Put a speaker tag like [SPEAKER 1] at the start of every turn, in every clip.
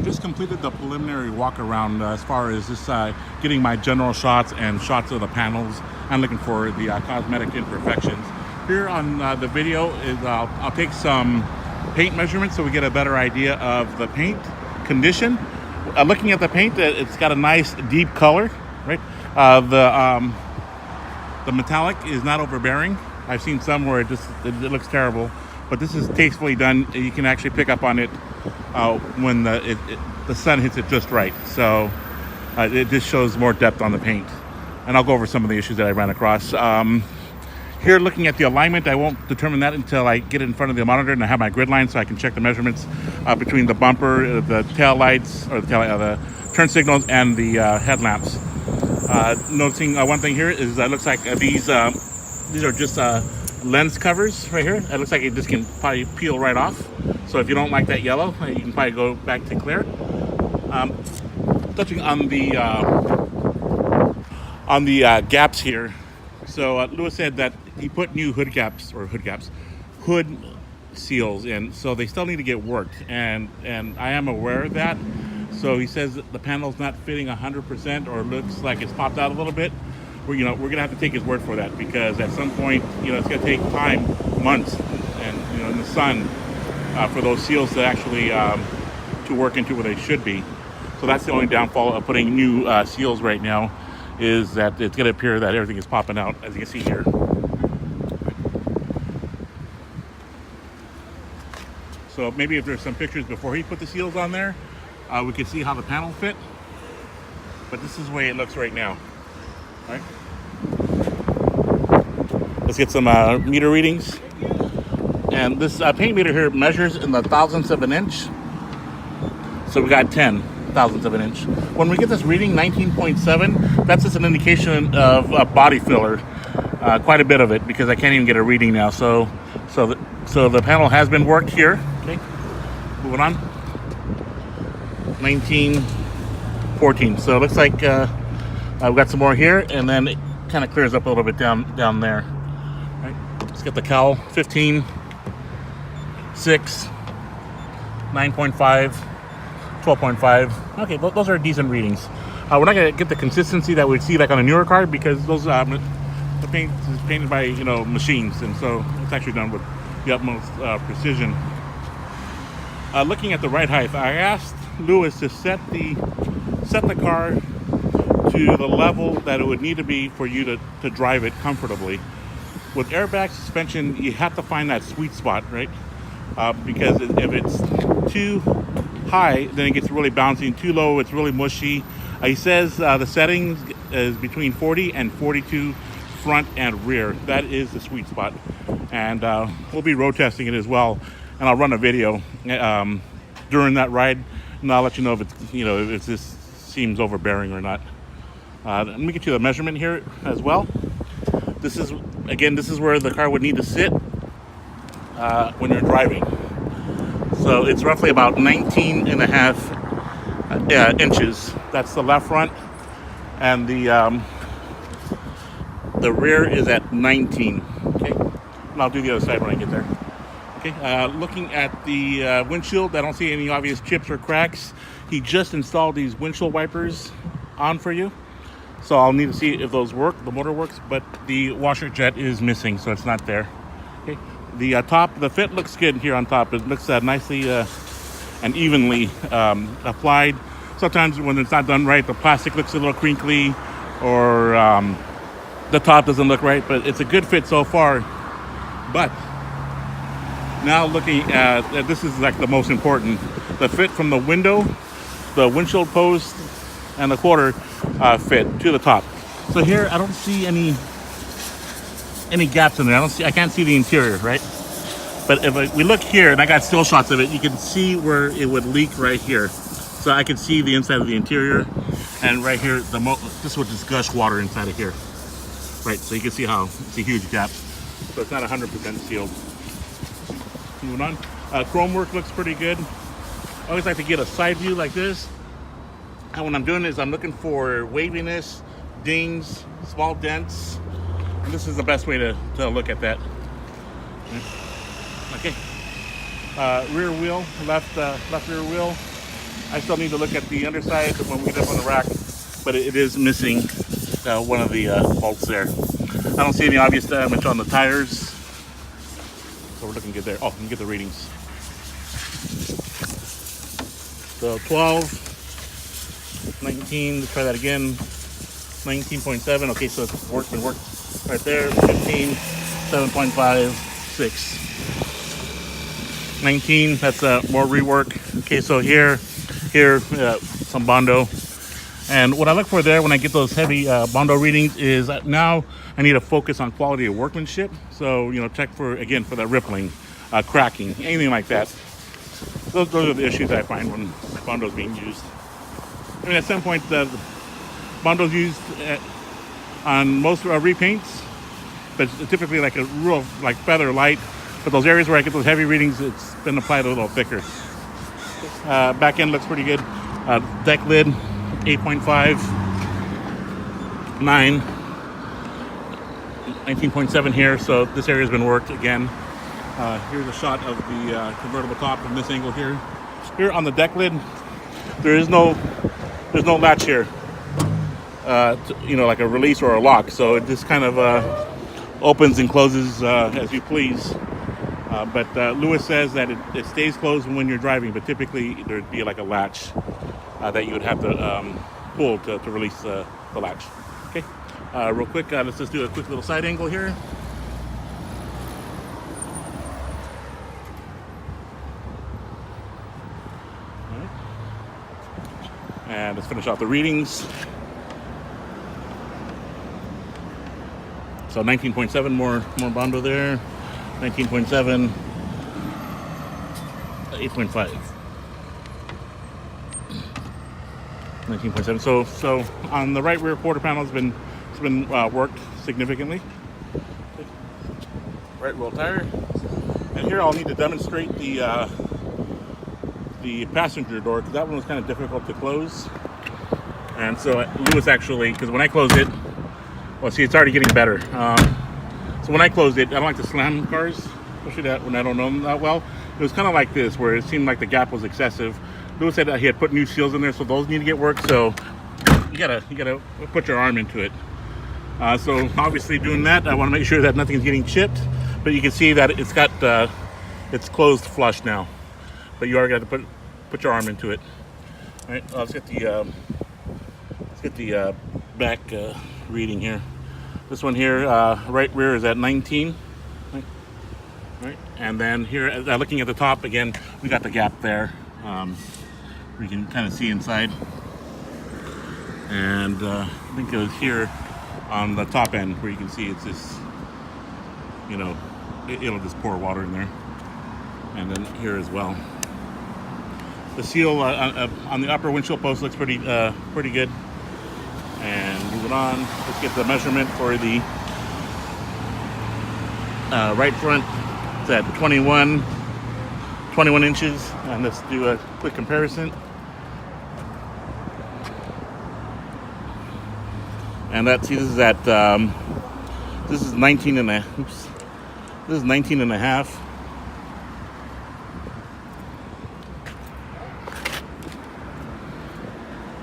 [SPEAKER 1] just completed the preliminary walk around as far as just getting my general shots and shots of the panels. I'm looking for the cosmetic imperfections. Here on the video is I'll take some paint measurements so we get a better idea of the paint condition. Looking at the paint, it's got a nice deep color, right? The metallic is not overbearing. I've seen some where it looks terrible, but this is tastefully done. You can actually pick up on it when the sun hits it just right. So it just shows more depth on the paint. And I'll go over some of the issues that I ran across. Here, looking at the alignment, I won't determine that until I get in front of the monitor and I have my grid line so I can check the measurements between the bumper, the tail lights, or the turn signals, and the headlamps. Noticing one thing here is it looks like these are just lens covers right here. It looks like it just can probably peel right off. So if you don't like that yellow, you can probably go back to clear. Touching on the gaps here. So Lewis said that he put new hood seals in, so they still need to get worked, and I am aware of that. So he says that the panel's not fitting 100% or looks like it's popped out a little bit. We're gonna have to take his word for that, because at some point, it's gonna take time, months, and in the sun for those seals to actually to work into where they should be. So that's the only downfall of putting new seals right now, is that it's going to appear that everything is popping out, as you can see here. So maybe if there's some pictures before he put the seals on there, we could see how the panel fit. But this is the way it looks right now. All right. Let's get some meter readings. And this paint meter here measures in the thousandths of an inch. So we got 10 thousandths of an inch. When we get this reading, 19.7, that's just an indication of a body filler. Quite a bit of it, because I can't even get a reading now. So the panel has been worked here. Okay, moving on. 19.14. So it looks like we've got some more here, and then it kind of clears up a little bit down there. All right, let's get the cowl. 15, 6, 9.5. 12.5. Okay, those are decent readings. We're not gonna get the consistency that we'd see like on a newer car, because those the paint is painted by machines, and so it's actually done with the utmost precision. Looking at the ride height, I asked Lewis to set the car to the level that it would need to be for you to drive it comfortably. With airbag suspension, you have to find that sweet spot, right? Because if it's too high, then it gets really bouncy, and too low, it's really mushy. He says the settings is between 40 and 42 front and rear. That is the sweet spot, and we'll be road testing it as well, and I'll run a video during that ride, and I'll let you know if this seems overbearing or not. Let me get you the measurement here as well. This is where the car would need to sit when you're driving. So it's roughly about 19 and a half inches. That's the left front, and the rear is at 19. Okay, and I'll do the other side when I get there. Okay, looking at the windshield, I don't see any obvious chips or cracks. He just installed these windshield wipers on for you, so I'll need to see if those work. The motor works, but the washer jet is missing, so it's not there. Okay. The fit looks good here on top. It looks nicely and evenly applied. Sometimes when it's not done right, the plastic looks a little crinkly, or the top doesn't look right, but it's a good fit so far. But now looking at this is like the most important, the fit from the window, the windshield post, and the quarter fit to the top. So here I don't see any gaps in there. I can't see the interior, right? But if we look here, and I got still shots of it, you can see where it would leak right here. So I can see the inside of the interior, and right here, this would just gush water inside of here. Right, so you can see how it's a huge gap. So it's not 100% sealed. Moving on. Chrome work looks pretty good. I always like to get a side view like this. And when I'm doing this, I'm looking for waviness, dings, small dents. And this is the best way to look at that. Okay. Rear wheel, left rear wheel. I still need to look at the underside when we get up on the rack, but it is missing one of the bolts there. I don't see any obvious damage on the tires, so we're looking good there. Oh, let me get the readings. So 12, 19, let's try that again. 19.7, okay, so it's been worked right there. 15, 7.5, 6. 19, that's more rework. Okay, so here, some Bondo. And what I look for there when I get those heavy Bondo readings is that now I need to focus on quality of workmanship. So, check for that rippling, cracking, anything like that. Those are the issues I find when Bondo is being used. I mean, at some point, the Bondo is used on most repaints, but it's typically like a real feather light. But those areas where I get those heavy readings, it's been applied a little thicker. Back end looks pretty good. Deck lid, 8.5, 9, 19.7 here. So this area has been worked again. Here's a shot of the convertible top from this angle here. Here on the deck lid, there's no latch here. Like a release or a lock. So it just kind of opens and closes as you please. But Lewis says that it stays closed when you're driving, but typically there'd be like a latch that you would have to pull to release the latch. Okay, real quick, let's just do a quick little side angle here. All right. And let's finish off the readings. So 19.7, more Bondo there. 19.7, 8.5, 19.7. So on the right rear quarter panel it's been worked significantly. Right wheel tire, and here I'll need to demonstrate the passenger door, because that one was kind of difficult to close. And so Lewis actually, because when I closed it, well, see, it's already getting better. So when I closed it, I don't like to slam cars, especially when I don't know them that well. It was kind of like this, where it seemed like the gap was excessive. Lewis said that he had put new seals in there, so those need to get worked. So you gotta put your arm into it. So obviously doing that, I want to make sure that nothing's getting chipped. But you can see that it's closed flush now. But you are gonna have to put your arm into it. All right, let's get the back reading here. This one here, right rear is at 19, right? And then here, looking at the top again, we got the gap there. We can kind of see inside. And I think it was here on the top end where you can see it's just, it'll just pour water in there. And then here as well. The seal on the upper windshield post looks pretty good. And moving on, let's get the measurement for the right front. It's at 21 inches, and let's do a quick comparison. And this is 19 and a, oops, this is 19 and a half.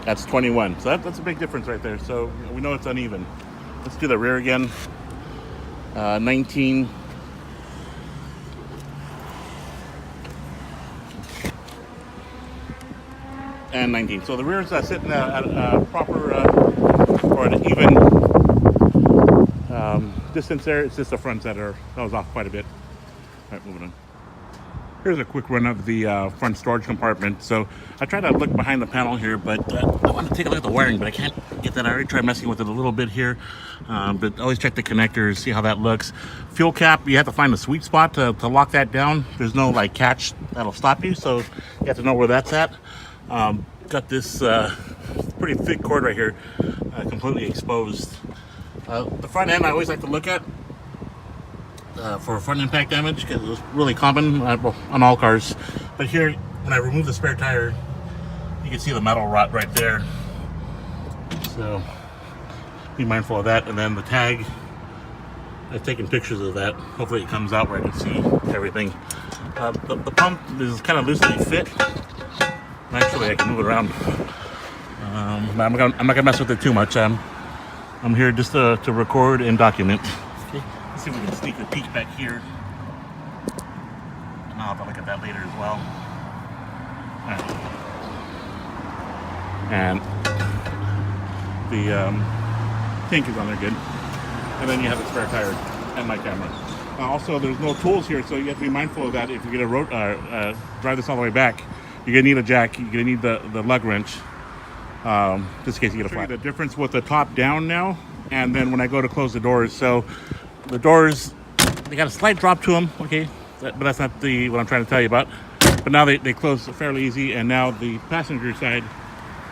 [SPEAKER 1] That's 21. So that's a big difference right there. So we know it's uneven. Let's do the rear again. 19. And 19. So the rear is sitting at a proper or an even distance there. It's just the fronts that was off quite a bit. All right, moving on. Here's a quick run of the front storage compartment. So I tried to look behind the panel here, but I want to take a look at the wiring, but I can't get that. I already tried messing with it a little bit here, but always check the connectors, see how that looks. Fuel cap, you have to find a sweet spot to lock that down. There's no catch that'll stop you, so you have to know where that's at. Got this pretty thick cord right here, completely exposed. The front end I always like to look at for front impact damage, because it's really common on all cars. But here, when I remove the spare tire, you can see the metal rot right there. So be mindful of that. And then the tag, I've taken pictures of that. Hopefully it comes out where I can see everything. The pump is kind of loosely fit. Actually, I can move it around. But I'm not gonna mess with it too much. I'm here just to record and document. Okay. Let's see if we can sneak a peek back here. And I'll have to look at that later as well. All right. And the tank is on there good. And then you have the spare tire and my camera. Also, there's no tools here, so you have to be mindful of that. If you're gonna drive this all the way back, you're gonna need a jack. You're gonna need the lug wrench, just in case you get a flat. The difference with the top down now, and then when I go to close the doors. So the doors, they got a slight drop to them, okay, but that's not what I'm trying to tell you about. But now they close fairly easy, and now the passenger side,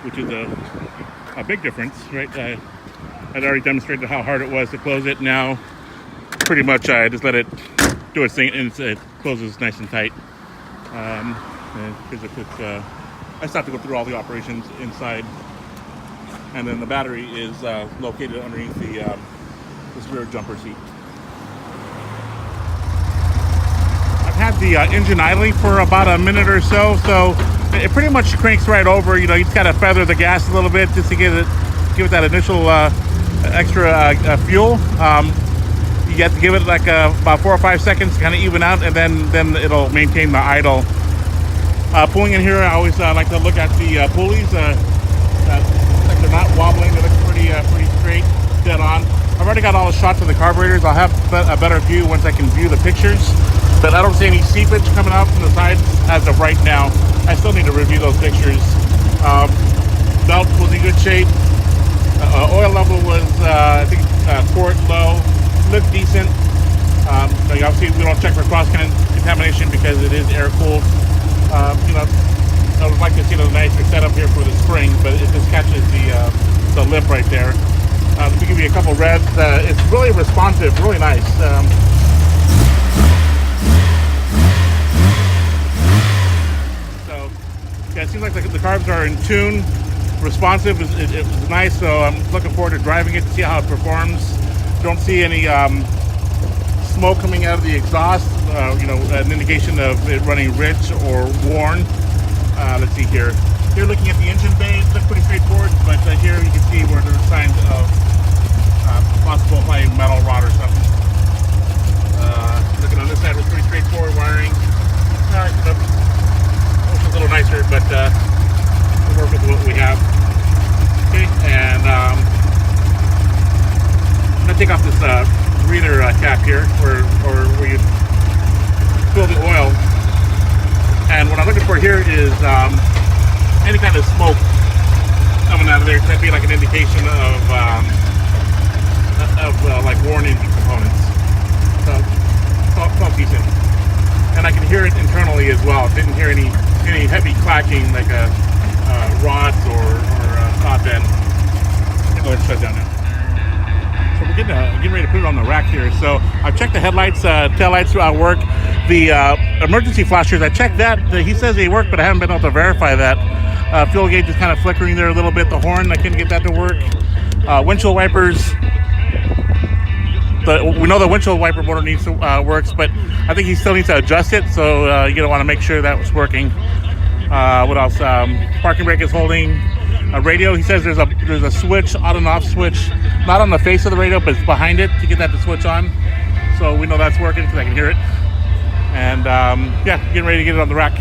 [SPEAKER 1] which is a big difference, right? I'd already demonstrated how hard it was to close it. Now, pretty much, I just let it do its thing, and it closes nice and tight. And here's a quick. I still have to go through all the operations inside, and then the battery is located underneath this rear jumper seat. I've had the engine idling for about a minute or so, so it pretty much cranks right over. You know, you just gotta feather the gas a little bit just to give it that initial extra fuel. You have to give it like about 4 or 5 seconds to kind of even out, and then it'll maintain the idle. Pulling in here, I always like to look at the pulleys. Like they're not wobbling; they look pretty straight, dead on. I've already got all the shots of the carburetors. I'll have a better view once I can view the pictures. But I don't see any seepage coming out from the sides as of right now. I still need to review those pictures. Belt was in good shape. Oil level was, I think, quart low. Looked decent. Obviously, we don't check for cross contamination because it is air cooled. You know, I would like to see a nicer setup here for the spring, but it just catches the lip right there. Let me give you a couple revs. It's really responsive, really nice. So, yeah, it seems like the carbs are in tune. Responsive. It was nice, so I'm looking forward to driving it to see how it performs. Don't see any smoke coming out of the exhaust, you know, an indication of it running rich or worn. Let's see here. Here, looking at the engine bay, it looks pretty straightforward, but here you can see where there's signs of possible like metal rot or something. Looking on this side, was pretty straightforward wiring. It's a little nicer, but we'll work with what we have. Okay, and I'm gonna take off this breather cap here, where you fill the oil. And what I'm looking for here is any kind of smoke coming out of there. That'd be like an indication of like worn engine components. So it's all decent, and I can hear it internally as well. Didn't hear any heavy clacking like a rods or top end. Go ahead and shut down now. So we're getting ready to put it on the rack here. So I've checked the headlights, taillights work. The emergency flashers, I checked that. He says they work, but I haven't been able to verify that. Fuel gauge is kind of flickering there a little bit. The horn, I couldn't get that to work. Windshield wipers. We know the windshield wiper motor needs to works, but I think he still needs to adjust it. So you're gonna want to make sure that was working. What else? Parking brake is holding. A radio, he says there's a switch, on and off switch, not on the face of the radio, but it's behind it to get that to switch on. So we know that's working because I can hear it. And yeah, getting ready to get it on the rack.